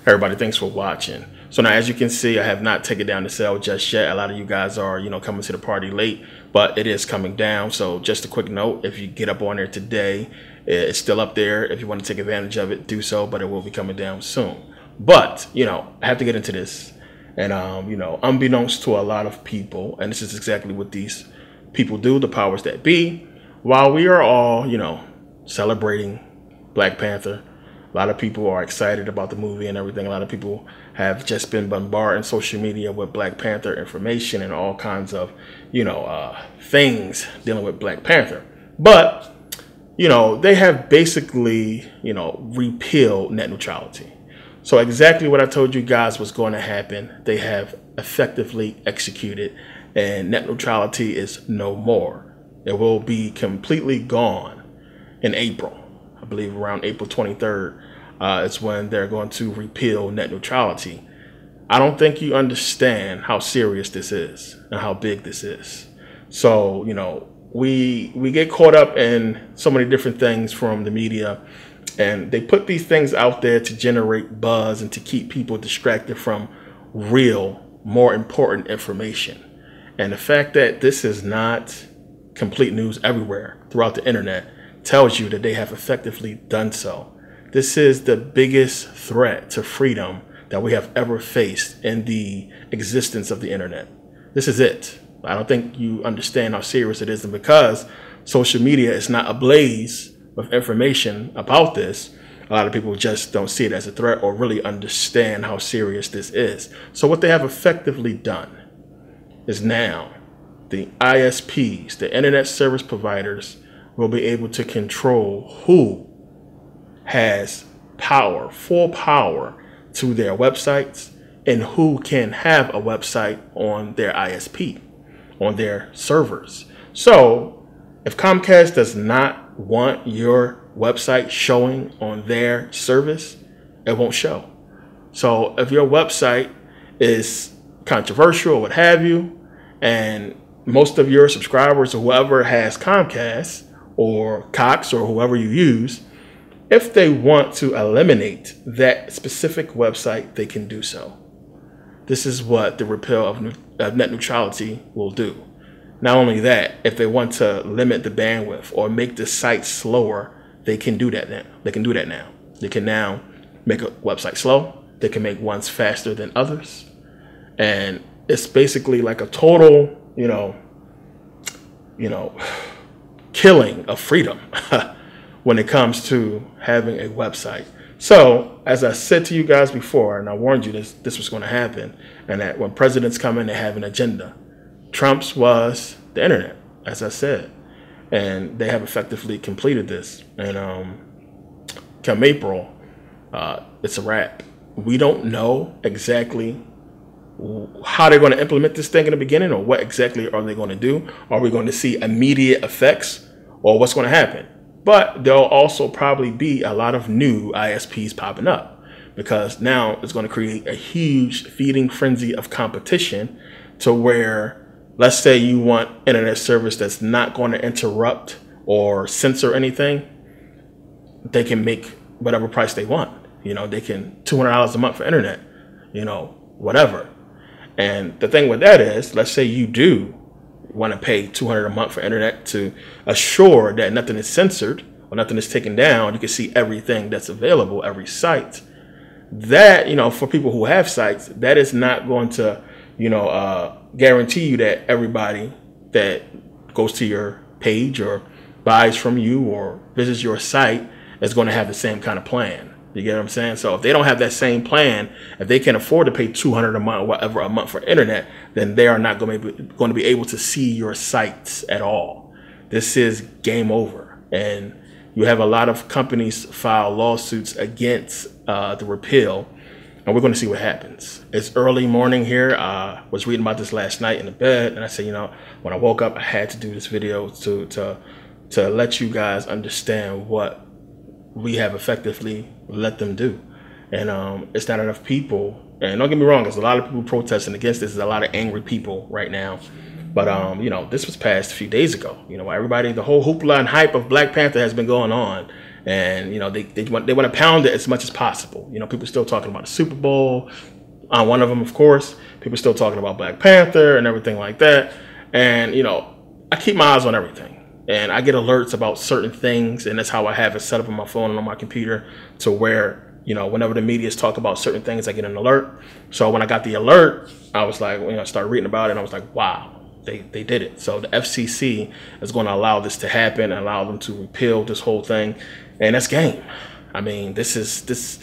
Everybody, thanks for watching. So now, as you can see, I have not taken down the sale just yet. A lot of you guys are, coming to the party late, but it is coming down. So just a quick note, if you get up on there today, it's still up there. If you want to take advantage of it, do so, but it will be coming down soon. But, I have to get into this. And, unbeknownst to a lot of people, and this is exactly what these people do, the powers that be, while we are all, celebrating Black Panther, a lot of people are excited about the movie and everything. A lot of people have just been bombarding social media with Black Panther information and all kinds of, things dealing with Black Panther. But, they have basically, repealed net neutrality. So exactly what I told you guys was going to happen, they have effectively executed, and net neutrality is no more. It will be completely gone in April. I believe around April 23rd is when they're going to repeal net neutrality. I don't think you understand how serious this is and how big this is. So, we get caught up in so many different things from the media, and they put these things out there to generate buzz and to keep people distracted from real, more important information. And the fact that this is not complete news everywhere throughout the internet tells you that they have effectively done so. This is the biggest threat to freedom that we have ever faced in the existence of the internet. This is it. I don't think you understand how serious it is, and because social media is not ablaze with information about this, a lot of people just don't see it as a threat or really understand how serious this is. So what they have effectively done is now the ISPs, the internet service providers, will be able to control who has power, full power to their websites, and who can have a website on their ISP, on their servers. So if Comcast does not want your website showing on their service, it won't show. So if your website is controversial or what have you, and most of your subscribers or whoever has Comcast or Cox or whoever you use, if they want to eliminate that specific website, they can do so. This is what the repeal of net neutrality will do. Not only that, if they want to limit the bandwidth or make the site slower, they can do that now. They can do that now. They can now make a website slow. They can make ones faster than others. And it's basically like a total, killing of freedom when it comes to having a website. So, as I said to you guys before, and I warned you this was going to happen, and that when presidents come in, they have an agenda. Trump's was the internet, as I said, and they have effectively completed this. And come April, it's a wrap. We don't know exactly how they're going to implement this thing in the beginning, or what exactly are they going to do. Are we going to see immediate effects, or what's going to happen? But there'll also probably be a lot of new ISPs popping up, because now it's going to create a huge feeding frenzy of competition to where, let's say you want internet service that's not going to interrupt or censor anything, they can make whatever price they want. They can $200 a month for internet, whatever. And the thing with that is, let's say you do want to pay $200 a month for internet to assure that nothing is censored or nothing is taken down. You can see everything that's available, every site. That, for people who have sites, that is not going to, guarantee you that everybody that goes to your page or buys from you or visits your site is going to have the same kind of plan. You get what I'm saying? So if they don't have that same plan, if they can't afford to pay $200 a month or whatever a month for internet, then they are not going to be able to see your sites at all. This is game over. And you have a lot of companies file lawsuits against the repeal, and we're going to see what happens. It's early morning here. I was reading about this last night in the bed, and I said, when I woke up, I had to do this video to let you guys understand what we have effectively let them do. And it's not enough people, and don't get me wrong, there's a lot of people protesting against this. There's a lot of angry people right now, but this was passed a few days ago. Everybody, the whole hoopla and hype of Black Panther has been going on, and they want to pound it as much as possible. People still talking about the Super Bowl. One of them, of course, people still talking about Black Panther and everything like that. And I keep my eyes on everything, and I get alerts about certain things, and that's how I have it set up on my phone and on my computer to where whenever the media is talking about certain things, I get an alert. So when I got the alert, I was like, I started reading about it, and I was like, wow. They did it. So the FCC is going to allow this to happen and allow them to repeal this whole thing. And that's game. I mean, this is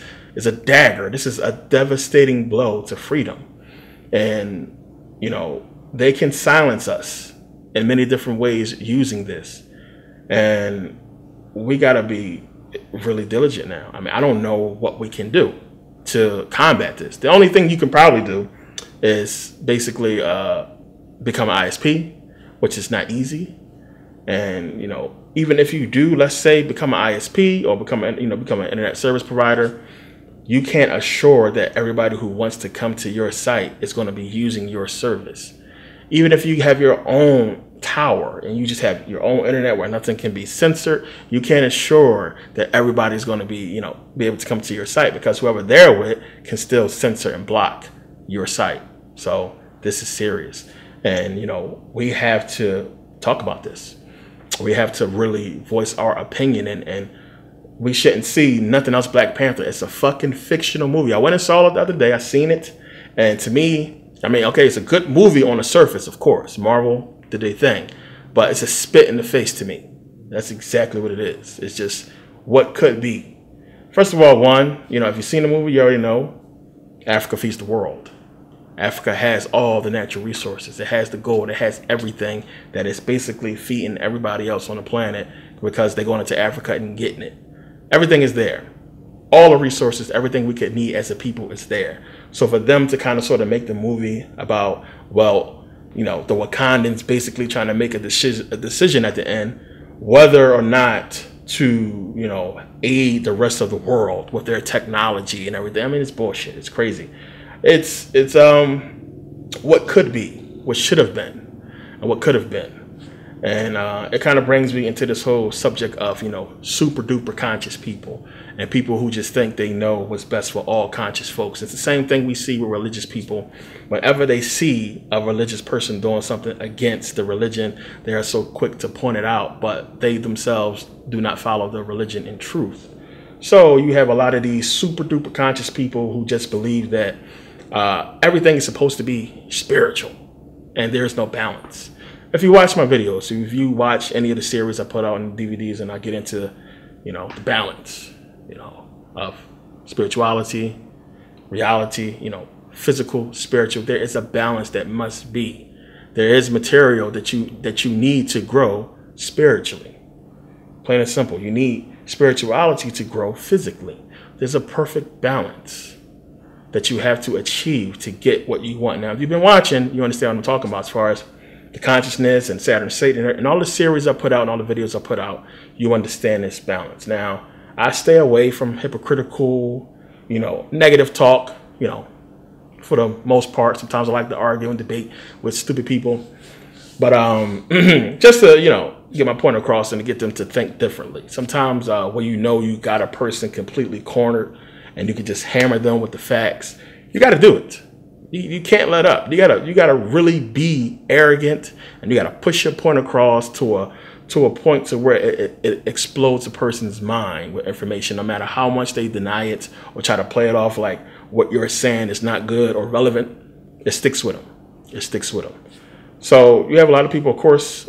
a dagger. This is a devastating blow to freedom. And, they can silence us in many different ways using this. And we got to be really diligent now. I mean, I don't know what we can do to combat this. The only thing you can probably do is basically become an ISP, which is not easy. And even if you do, let's say, become an ISP or become an internet service provider, you can't assure that everybody who wants to come to your site is going to be using your service. Even if you have your own tower and you just have your own internet where nothing can be censored, you can't assure that everybody's going to be able to come to your site, because whoever they're with can still censor and block your site. So this is serious. And, we have to talk about this. We have to really voice our opinion, and we shouldn't see nothing else Black Panther. It's a fucking fictional movie. I went and saw it the other day. I seen it. And to me, okay, it's a good movie on the surface, of course. Marvel did their thing. But it's a spit in the face to me. That's exactly what it is. It's just what could be. First of all, if you've seen the movie, you already know Africa feeds the world. Africa has all the natural resources. It has the gold. It has everything that is basically feeding everybody else on the planet, because they're going into Africa and getting it. Everything is there. All the resources, everything we could need as a people is there. So for them to kind of sort of make the movie about, the Wakandans basically trying to make a decision at the end, whether or not to, aid the rest of the world with their technology and everything. I mean, it's bullshit. It's crazy. It's what could be, what should have been, and what could have been. And it kind of brings me into this whole subject of, super duper conscious people and people who just think they know what's best for all conscious folks. It's the same thing we see with religious people. Whenever they see a religious person doing something against the religion, they are so quick to point it out, but they themselves do not follow the religion in truth. So you have a lot of these super duper conscious people who just believe that everything is supposed to be spiritual and there's no balance. If you watch my videos, if you watch any of the series I put out on DVDs, and I get into, the balance, of spirituality, reality, physical, spiritual, there is a balance that must be. There is material that you need to grow spiritually. Plain and simple. You need spirituality to grow physically. There's a perfect balance that you have to achieve to get what you want. Now, if you've been watching, you understand what I'm talking about as far as the consciousness and Saturn, Satan, and all the series I put out and all the videos I put out. You understand this balance. Now, I stay away from hypocritical, negative talk, for the most part. Sometimes I like to argue and debate with stupid people. But just to, get my point across and to get them to think differently. Sometimes when you got a person completely cornered and you can just hammer them with the facts, you got to do it. You can't let up. You gotta really be arrogant, and you gotta push your point across to a point to where it explodes a person's mind with information, no matter how much they deny it or try to play it off like what you're saying is not good or relevant. It sticks with them. It sticks with them. So you have a lot of people, of course,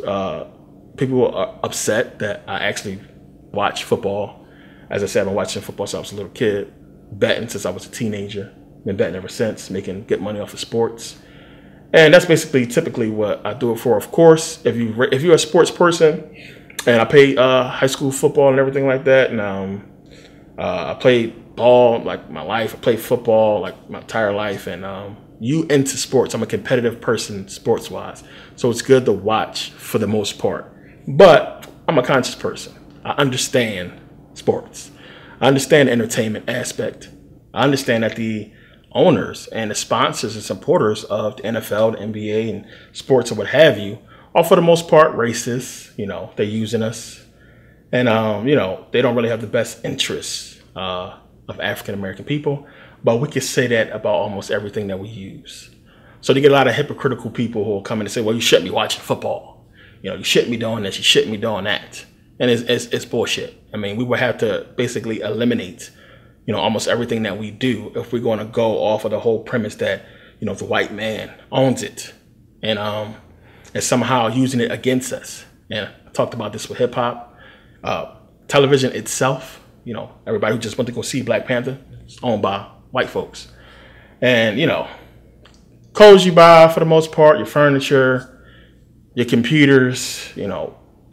people are upset that I actually watch football. As I said, I've been watching football since I was a little kid, betting since I was a teenager. Been betting ever since, making good money off of sports. And that's basically typically what I do it for. Of course, if you're a sports person, and I played high school football and everything like that, and I played ball like my life. I played football like my entire life, and you into sports. I'm a competitive person sports wise, so it's good to watch for the most part. But I'm a conscious person. I understand sports. I understand the entertainment aspect. I understand that the owners and the sponsors and supporters of the NFL, the NBA, and sports or what have you are for the most part racist. They're using us. And, they don't really have the best interests of African-American people. But we can say that about almost everything that we use. So you get a lot of hypocritical people who will come in and say, well, you shouldn't be watching football. You shouldn't be doing this. You shouldn't be doing that. And it's bullshit. I mean, we would have to basically eliminate, almost everything that we do if we're going to go off of the whole premise that, the white man owns it and somehow using it against us. And I talked about this with hip hop. Television itself, everybody who just went to go see Black Panther, it's owned by white folks. And, clothes you buy for the most part, your furniture, your computers,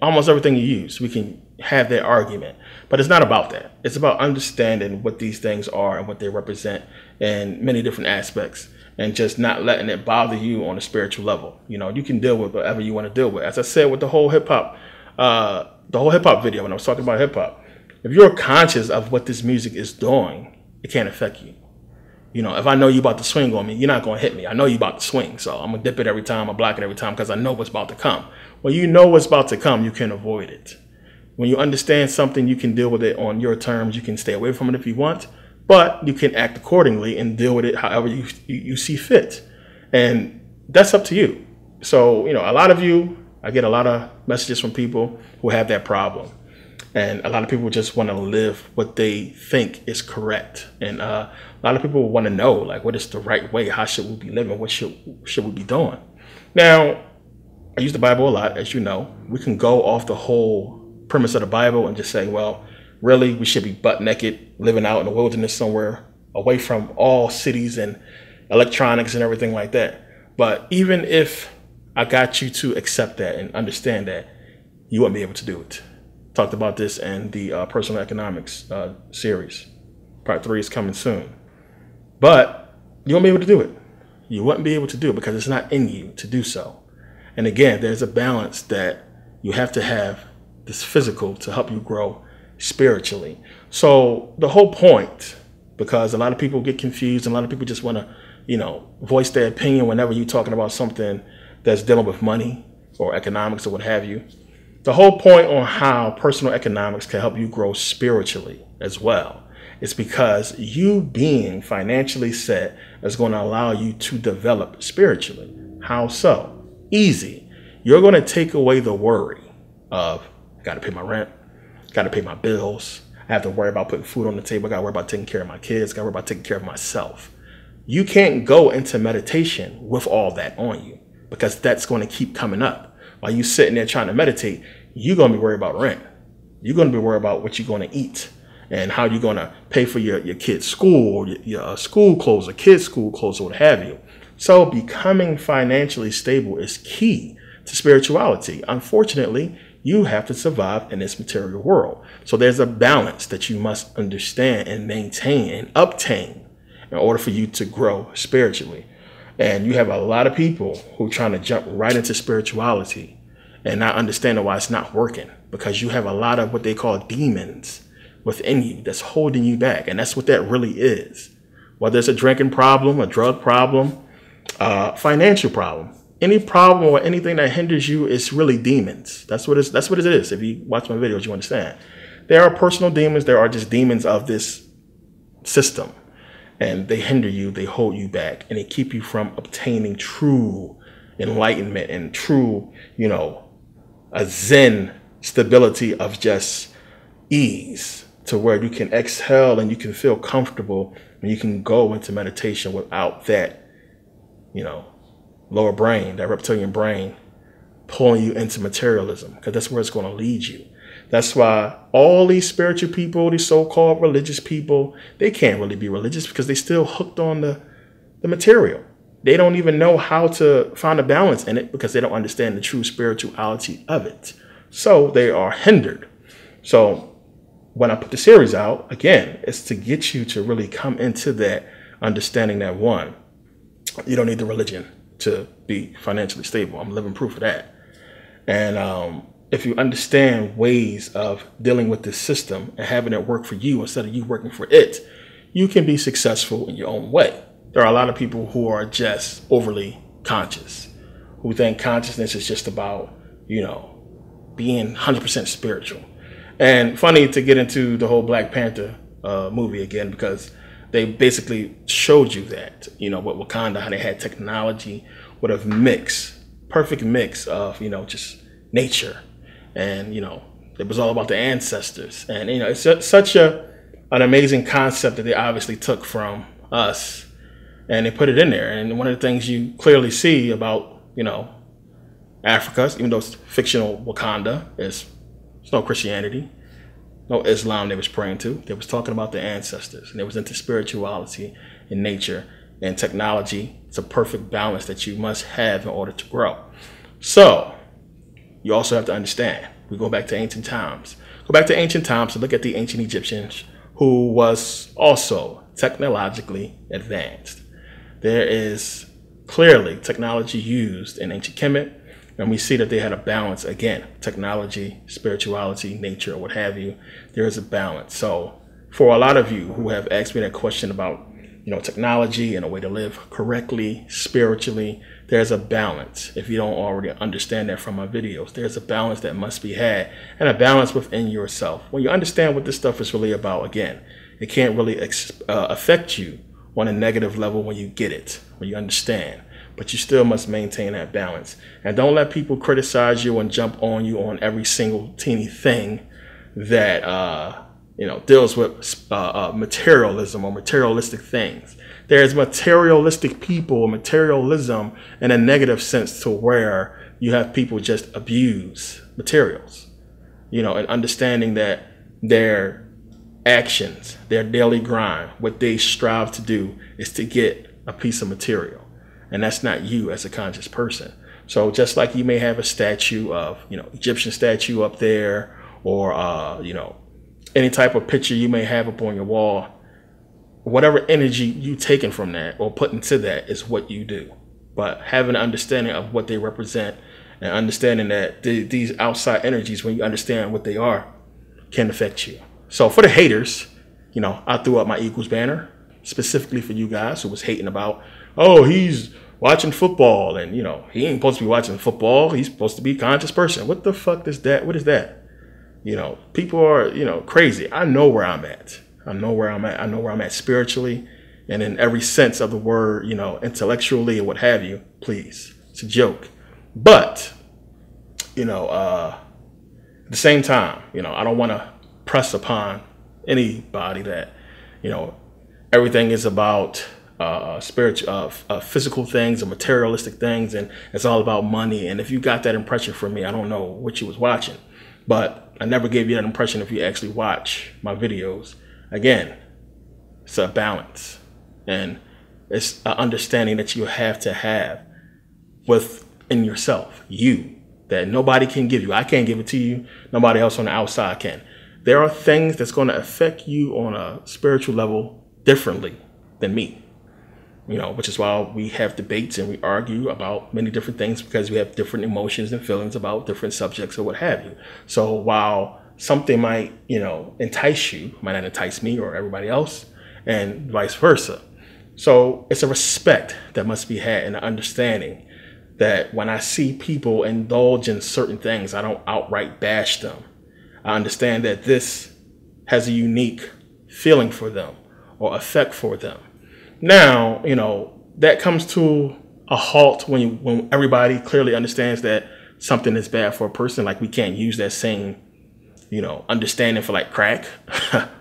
almost everything you use. We can have that argument, but it's not about that. It's about understanding what these things are and what they represent in many different aspects, and just not letting it bother you on a spiritual level. You can deal with whatever you want to deal with. As I said with the whole hip hop video, when I was talking about hip hop, if you're conscious of what this music is doing, it can't affect you. If I know you about to swing on me, you're not going to hit me. I know you about to swing, so I'm going to dip it every time. I block it every time because I know what's about to come. When you know what's about to come, you can avoid it. When you understand something, you can deal with it on your terms. You can stay away from it if you want, but you can act accordingly and deal with it however you see fit. And that's up to you. So, a lot of you, I get a lot of messages from people who have that problem. And a lot of people just want to live what they think is correct. And a lot of people want to know, like, what is the right way? How should we be living? What should we be doing? Now, I use the Bible a lot, as you know. We can go off the whole premise of the Bible and just say, well, really, we should be butt naked, living out in the wilderness somewhere, away from all cities and electronics and everything like that. But even if I got you to accept that and understand that, you wouldn't be able to do it. Talked about this in the personal economics series. Part 3 is coming soon. But you won't be able to do it. You wouldn't be able to do it because it's not in you to do so. And again, there's a balance that you have to have this physical to help you grow spiritually. So the whole point, because a lot of people get confused and a lot of people just want to, voice their opinion whenever you're talking about something that's dealing with money or economics or what have you. The whole point on how personal economics can help you grow spiritually as well is because you being financially set is going to allow you to develop spiritually. How so? Easy. You're going to take away the worry of, got to pay my rent, got to pay my bills, I have to worry about putting food on the table, I got to worry about taking care of my kids, got to worry about taking care of myself. You can't go into meditation with all that on you because that's going to keep coming up. While you sitting there trying to meditate, you're going to be worried about rent. You're going to be worried about what you're going to eat and how you're going to pay for your kids' school or your school clothes or kids' school clothes or what have you. So becoming financially stable is key to spirituality. Unfortunately, you have to survive in this material world. So there's a balance that you must understand and maintain and obtain in order for you to grow spiritually. And you have a lot of people who are trying to jump right into spirituality and not understanding why it's not working, because you have a lot of what they call demons within you that's holding you back. And that's what that really is. Whether it's a drinking problem, a drug problem, financial problem, any problem or anything that hinders you is really demons. That's what it is. If you watch my videos, you understand. There are personal demons. There are just demons of this system. And they hinder you, they hold you back, and they keep you from obtaining true enlightenment and true, a Zen stability of just ease to where you can exhale and you can feel comfortable and you can go into meditation without that, lower brain, that reptilian brain pulling you into materialism, because that's where it's going to lead you. That's why all these spiritual people, these so-called religious people, they can't really be religious because they still hooked on the material. They don't even know how to find a balance in it because they don't understand the true spirituality of it. So they are hindered. So when I put the series out, again, it's to get you to really come into that understanding that, one, you don't need the religion to be financially stable. I'm living proof of that. And if you understand ways of dealing with this system and having it work for you instead of you working for it, you can be successful in your own way. There are a lot of people who are just overly conscious, who think consciousness is just about, being 100% spiritual. And funny to get into the whole Black Panther movie again, because they basically showed you that, you know, with Wakanda, how they had technology with a perfect mix of, you know, just nature. And, you know, it was all about the ancestors. And, you know, it's such an amazing concept that they obviously took from us and they put it in there. And one of the things you clearly see about, you know, Africa, even though it's fictional Wakanda, there's no Christianity, no Islam they was praying to. They was talking about the ancestors, and they was into spirituality and nature and technology. It's a perfect balance that you must have in order to grow. So you also have to understand, we go back to ancient times. Go back to ancient times to look at the ancient Egyptians, who was also technologically advanced. There is clearly technology used in ancient Kemet, and we see that they had a balance. Again, technology, spirituality, nature, or what have you, there is a balance. So for a lot of you who have asked me that question about, you know, technology and a way to live correctly, spiritually, there's a balance. If you don't already understand that from my videos, there's a balance that must be had, and a balance within yourself. When you understand what this stuff is really about, again, it can't really affect you on a negative level when you get it, when you understand. But you still must maintain that balance. And don't let people criticize you and jump on you on every single teeny thing that you know, deals with materialism or materialistic things. There's materialistic people, materialism in a negative sense, to where you have people just abuse materials, you know, and understanding that their actions, their daily grind, what they strive to do is to get a piece of material. And that's not you as a conscious person. So just like you may have a statue of, you know, Egyptian statue up there, or, you know, any type of picture you may have up on your wall, whatever energy you taken from that or put into that is what you do. But having an understanding of what they represent, and understanding that these outside energies, when you understand what they are, can affect you. So for the haters, you know, I threw up my Eagles banner specifically for you guys who was hating about, oh, he's watching football, and, you know, he ain't supposed to be watching football. He's supposed to be a conscious person. What the fuck is that? What is that? You know, people are, you know, crazy. I know where I'm at. I know where I'm at. I know where I'm at spiritually, and in every sense of the word, you know, intellectually and what have you. Please, it's a joke. But, you know, at the same time, you know, I don't want to press upon anybody that, you know, everything is about spiritual, physical things and materialistic things, and it's all about money. And if you got that impression from me, I don't know what you was watching, but I never gave you that impression if you actually watch my videos. Again, it's a balance, and it's an understanding that you have to have within yourself, you, that nobody can give you. I can't give it to you. Nobody else on the outside can. There are things that's going to affect you on a spiritual level differently than me. You know, which is why we have debates and we argue about many different things, because we have different emotions and feelings about different subjects or what have you. So while something might, you know, entice you, might not entice me or everybody else, and vice versa. So it's a respect that must be had, and an understanding that when I see people indulge in certain things, I don't outright bash them. I understand that this has a unique feeling for them or effect for them. Now, you know, that comes to a halt when everybody clearly understands that something is bad for a person. Like, we can't use that same, you know, understanding for like crack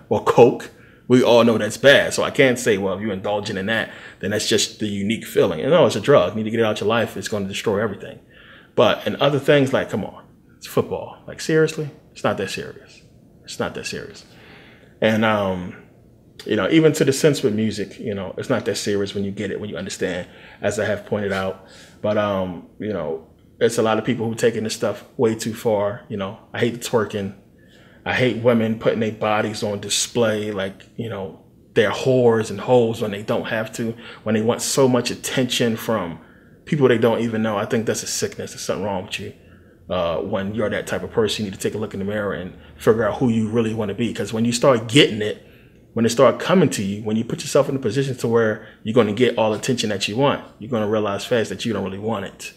or coke. We all know that's bad. So I can't say, well, if you're indulging in that, then that's just the unique feeling. You know, it's a drug. You need to get it out your life. It's going to destroy everything. But in other things, like, come on, it's football. Like, seriously, it's not that serious. It's not that serious. And, you know, even to the sense with music, you know, it's not that serious when you get it, when you understand, as I have pointed out. But, you know, it's a lot of people who are taking this stuff way too far. You know, I hate the twerking. I hate women putting their bodies on display, like, you know, they're whores and hoes when they don't have to, when they want so much attention from people they don't even know. I think that's a sickness. There's something wrong with you. When you're that type of person, you need to take a look in the mirror and figure out who you really want to be. Because when you start getting it, when it start coming to you, when you put yourself in a position to where you're going to get all the attention that you want, you're going to realize fast that you don't really want it.